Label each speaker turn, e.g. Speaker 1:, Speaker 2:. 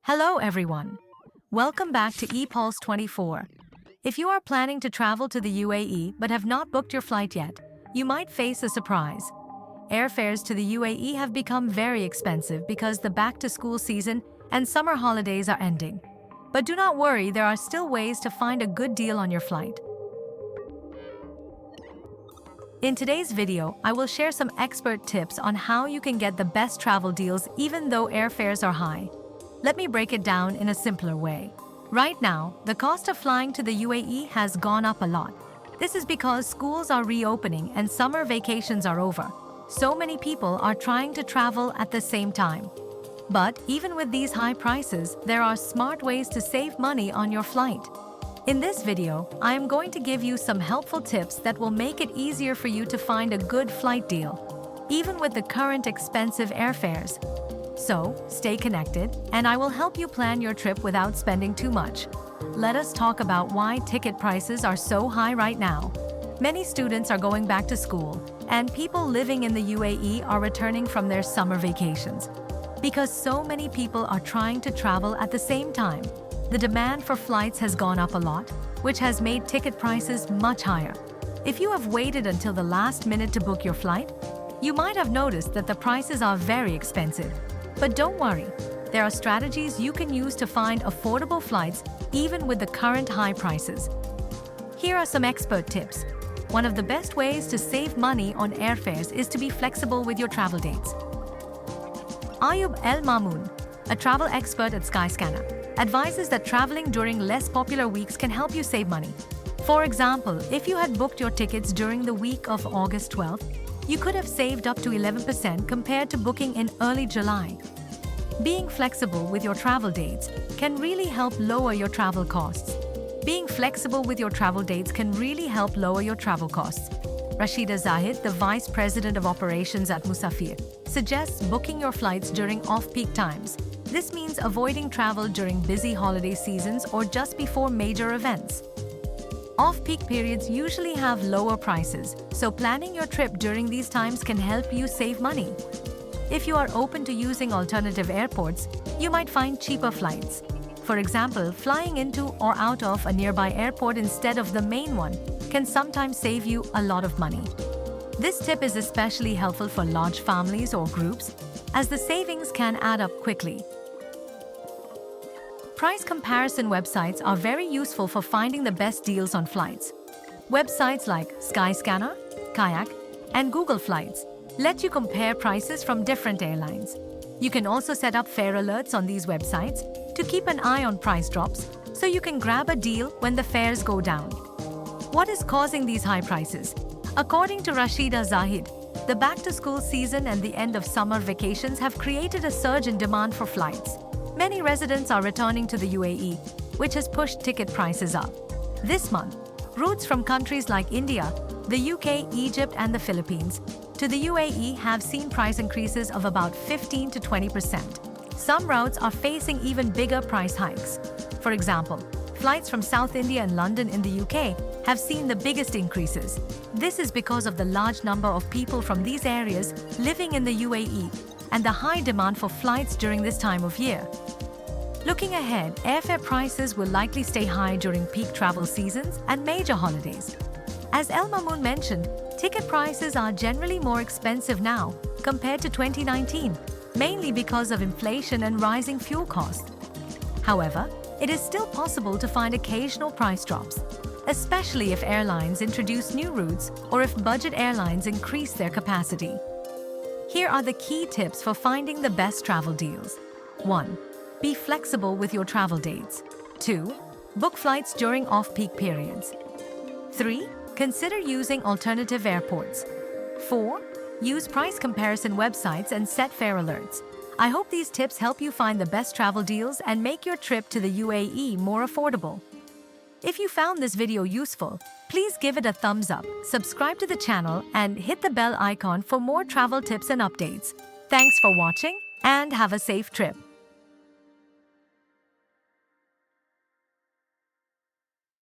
Speaker 1: Hello everyone. Welcome back to ePulse 24. If you are planning to travel to the UAE but have not booked your flight yet, you might face a surprise. Airfares to the UAE have become very expensive because the back-to-school season and summer holidays are ending. But do not worry, there are still ways to find a good deal on your flight. In today's video, I will share some expert tips on how you can get the best travel deals even though airfares are high. Let me break it down in a simpler way. Right now, the cost of flying to the UAE has gone up a lot. This is because schools are reopening and summer vacations are over. So many people are trying to travel at the same time. But even with these high prices, there are smart ways to save money on your flight. In this video, I am going to give you some helpful tips that will make it easier for you to find a good flight deal, even with the current expensive airfares. So, stay connected, and I will help you plan your trip without spending too much. Let us talk about why ticket prices are so high right now. Many students are going back to school, and people living in the UAE are returning from their summer vacations. Because so many people are trying to travel at the same time, the demand for flights has gone up a lot, which has made ticket prices much higher. If you have waited until the last minute to book your flight, you might have noticed that the prices are very expensive. But don't worry, there are strategies you can use to find affordable flights even with the current high prices. Here are some expert tips. One of the best ways to save money on airfares is to be flexible with your travel dates. Ayub El Mamoun, a travel expert at Skyscanner, advises that traveling during less popular weeks can help you save money. For example, if you had booked your tickets during the week of August 12th, you could have saved up to 11% compared to booking in early July. Being flexible with your travel dates can really help lower your travel costs. Rashida Zahid, the Vice President of Operations at Musafir, suggests booking your flights during off-peak times. This means avoiding travel during busy holiday seasons or just before major events. Off-peak periods usually have lower prices, so planning your trip during these times can help you save money. If you are open to using alternative airports, you might find cheaper flights. For example, flying into or out of a nearby airport instead of the main one can sometimes save you a lot of money. This tip is especially helpful for large families or groups, as the savings can add up quickly. Price comparison websites are very useful for finding the best deals on flights. Websites like Skyscanner, Kayak, and Google Flights let you compare prices from different airlines. You can also set up fare alerts on these websites to keep an eye on price drops, so you can grab a deal when the fares go down. What is causing these high prices? According to Rashida Zahid, the back-to-school season and the end of summer vacations have created a surge in demand for flights. Many residents are returning to the UAE, which has pushed ticket prices up. This month, routes from countries like India, the UK, Egypt, and the Philippines to the UAE have seen price increases of about 15 to 20%. Some routes are facing even bigger price hikes. For example, flights from South India and London in the UK have seen the biggest increases. This is because of the large number of people from these areas living in the UAE and the high demand for flights during this time of year. Looking ahead, airfare prices will likely stay high during peak travel seasons and major holidays. As El Mamoun mentioned, ticket prices are generally more expensive now compared to 2019, mainly because of inflation and rising fuel costs. However, it is still possible to find occasional price drops, especially if airlines introduce new routes or if budget airlines increase their capacity. Here are the key tips for finding the best travel deals. 1. Be flexible with your travel dates. 2. Book flights during off-peak periods. 3. Consider using alternative airports. 4. Use price comparison websites and set fare alerts. I hope these tips help you find the best travel deals and make your trip to the UAE more affordable. If you found this video useful, please give it a thumbs up, subscribe to the channel, and hit the bell icon for more travel tips and updates. Thanks for watching, and have a safe trip.